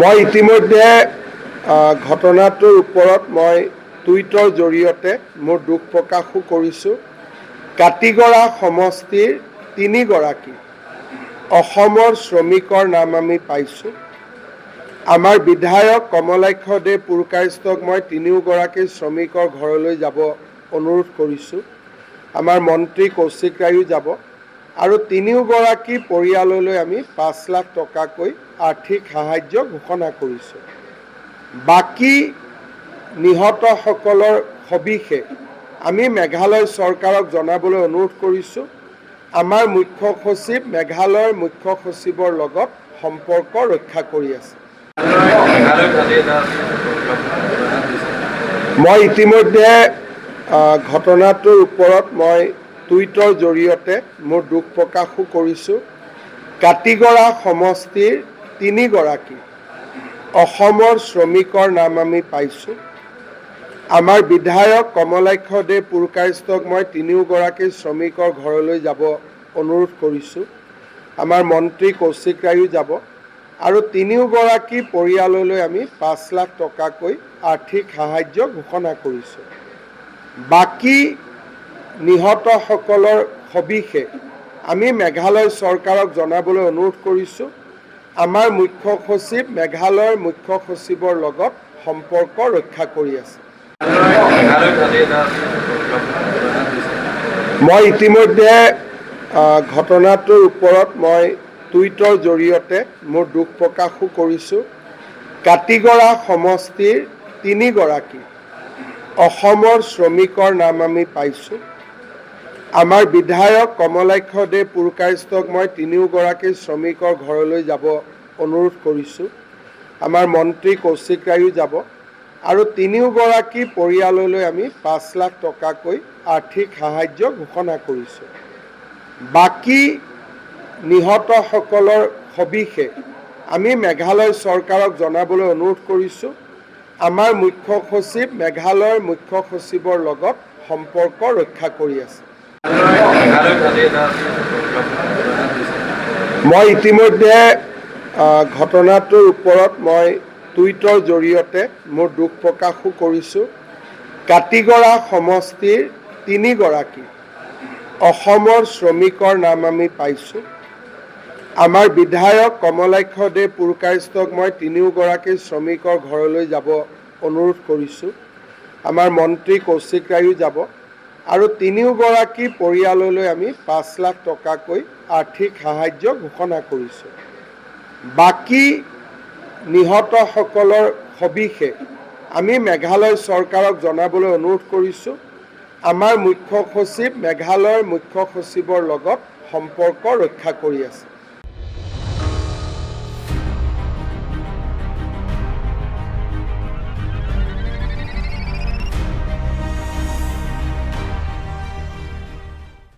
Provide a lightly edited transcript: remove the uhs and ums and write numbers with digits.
মই ইতিমধ্যে ঘটনাটোৰ ওপৰত মই টুইটৰ জৰিয়তে মোৰ দুখ প্ৰকাশো কৰিছোঁ। কাটিগড়া সমষ্টিৰ ৩ গৰাকী অসমৰ শ্ৰমিকৰ নাম আমি পাইছোঁ। আমাৰ বিধায়ক কমলাক্ষদেৱ পুৰকায়স্থক মই ৩ গৰাকী শ্ৰমিকৰ ঘৰলৈ যাব অনুৰোধ কৰিছোঁ। আমাৰ মন্ত্ৰী কৌশিক ৰায়ো যাব আৰু ৩ গৰাকী পৰিয়াললৈ আমি ৫ লাখ টকাকৈ আৰ্থিক সাহায্য ঘোষণা কৰিছোঁ। বাকী নিহতসকলৰ সবিশেষ আমি মেঘালয় চৰকাৰক জনাবলৈ অনুৰোধ কৰিছোঁ। আমাৰ মুখ্য সচিব মেঘালয়ৰ মুখ্য সচিবৰ লগত সম্পৰ্ক ৰক্ষা কৰি আছে। মই ইতিমধ্যে ঘটনাটোৰ ওপৰত মই টুইটৰ জৰিয়তে মোৰ দুখ প্ৰকাশো কৰিছোঁ। কাটিগড়া সমষ্টিৰ ৩ গৰাকী অসমৰ শ্ৰমিকৰ নাম আমি পাইছোঁ। আমাৰ বিধায়ক কমলাক্ষদেৱ পুৰকায়স্থক মই ৩ গৰাকী শ্ৰমিকৰ ঘৰলৈ যাব অনুৰোধ কৰিছোঁ। আমাৰ মন্ত্ৰী কৌশিক ৰায়ো যাব আৰু ৩ গৰাকী পৰিয়াললৈ আমি ৫ লাখ টকাকৈ আৰ্থিক সাহায্য ঘোষণা কৰিছোঁ। বাকী নিহতসকলৰ সবিশেষ আমি মেঘালয় চৰকাৰক জনাবলৈ অনুৰোধ কৰিছোঁ। আমাৰ মুখ্য সচিব মেঘালয়ৰ মুখ্য সচিবৰ লগত সম্পৰ্ক ৰক্ষা কৰি আছে। মই ইতিমধ্যে ঘটনাটোৰ ওপৰত মই টুইটৰ জৰিয়তে মোৰ দুখ প্ৰকাশো কৰিছোঁ। কাটিগড়া সমষ্টিৰ ৩ গৰাকী অসমৰ শ্ৰমিকৰ নাম আমি পাইছোঁ। আমাৰ বিধায়ক কমলাক্ষদেৱ পুৰকায়স্থক মই ৩ গৰাকী শ্ৰমিকৰ ঘৰলৈ যাব অনুৰোধ কৰিছোঁ। আমাৰ মন্ত্ৰী কৌশিক ৰায়ো যাব আৰু ৩ গৰাকী পৰিয়াললৈ আমি ৫ লাখ টকাকৈ আৰ্থিক সাহায্য ঘোষণা কৰিছোঁ। বাকী নিহতসকলৰ সবিশেষ আমি মেঘালয় চৰকাৰক জনাবলৈ অনুৰোধ কৰিছোঁ। আমাৰ মুখ্য সচিব মেঘালয়ৰ মুখ্য সচিবৰ লগত সম্পৰ্ক ৰক্ষা কৰি আছে। মই ইতিমধ্যে ঘটনাটোৰ ওপৰত মই টুইটৰ জৰিয়তে মোৰ দুখ প্ৰকাশো কৰিছোঁ। কাটিগড়া সমষ্টিৰ ৩ গৰাকী অসমৰ শ্ৰমিকৰ নাম আমি পাইছোঁ। আমাৰ বিধায়ক কমলাক্ষদেৱ পুৰকায়স্থক মই ৩ গৰাকী শ্ৰমিকৰ ঘৰলৈ যাব অনুৰোধ কৰিছোঁ। আমাৰ মন্ত্ৰী কৌশিক ৰায়ো যাব আৰু ৩ গৰাকী পৰিয়াললৈ আমি ৫ লাখ টকাকৈ আৰ্থিক সাহায্য ঘোষণা কৰিছোঁ। বাকী নিহতসকলৰ সবিশেষ আমি মেঘালয় চৰকাৰক জনাবলৈ অনুৰোধ কৰিছোঁ। আমাৰ মুখ্য সচিব মেঘালয়ৰ মুখ্য সচিবৰ লগত সম্পৰ্ক ৰক্ষা কৰি আছে।